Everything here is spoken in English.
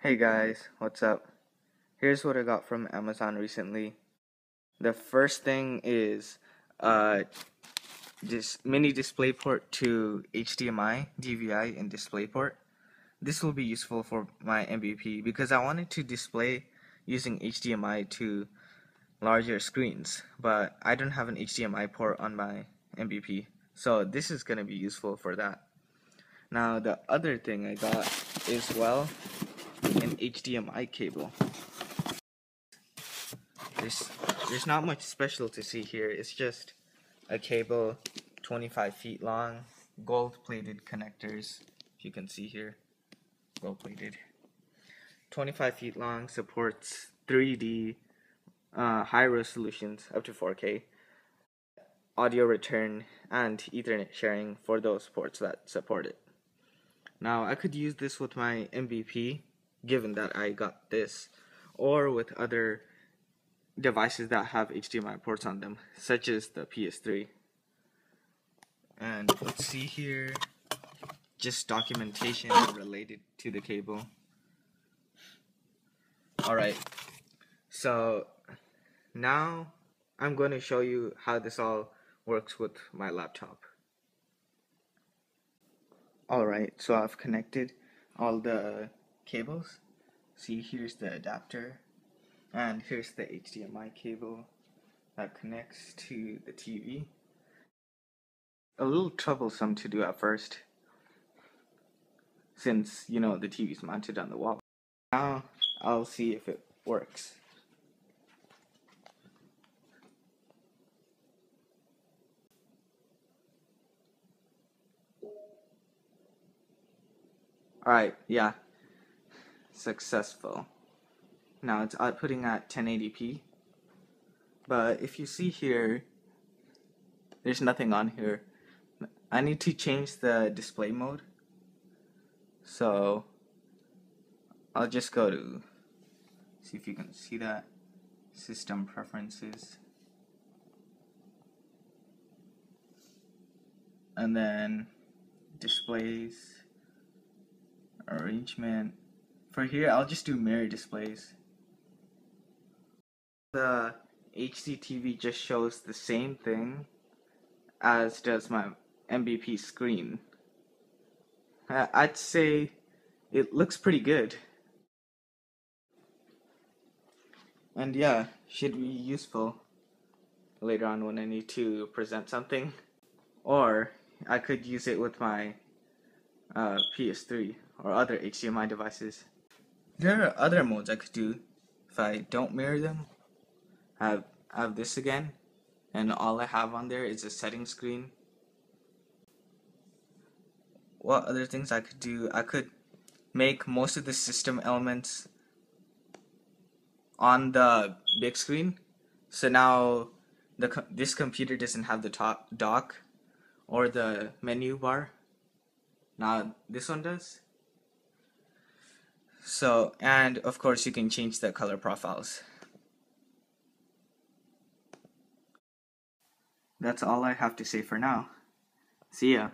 Hey guys, what's up? Here's what I got from Amazon recently. The first thing is this mini DisplayPort to HDMI, DVI, and DisplayPort. This will be useful for my MBP because I wanted to display using HDMI to larger screens, but I don't have an HDMI port on my MBP, so this is going to be useful for that. Now the other thing I got is, well, an HDMI cable. There's not much special to see here. It's just a cable 25 feet long, gold-plated connectors. If you can see here, gold-plated. 25 feet long, supports 3D, high resolutions up to 4K, audio return, and Ethernet sharing for those ports that support it. Now I could use this with my MBP, given that I got this, or with other devices that have HDMI ports on them, such as the PS3. And let's see here, just documentation related to the cable. Alright, so now I'm going to show you how this all works with my laptop. Alright, so I've connected all the cables. See, here's the adapter, and here's the HDMI cable that connects to the TV. A little troublesome to do at first, since, the TV's mounted on the wall. Now, I'll see if it works. Alright, yeah, successful. Now it's outputting at 1080p, but if you see here, there's nothing on here. I need to change the display mode, so I'll just go to, see if you can see that, system preferences, and then displays, arrangement. For here, I'll just do mirror displays. The HD TV just shows the same thing as does my MBP screen. I'd say it looks pretty good. And yeah, should be useful later on when I need to present something. Or I could use it with my PS3 or other HDMI devices. There are other modes I could do if I don't mirror them. I have this again, and all I have on there is a settings screen. What other things I could do? I could make most of the system elements on the big screen. So now this computer doesn't have the top dock or the menu bar. Now this one does. So, and of course you can change the color profiles. That's all I have to say for now. See ya.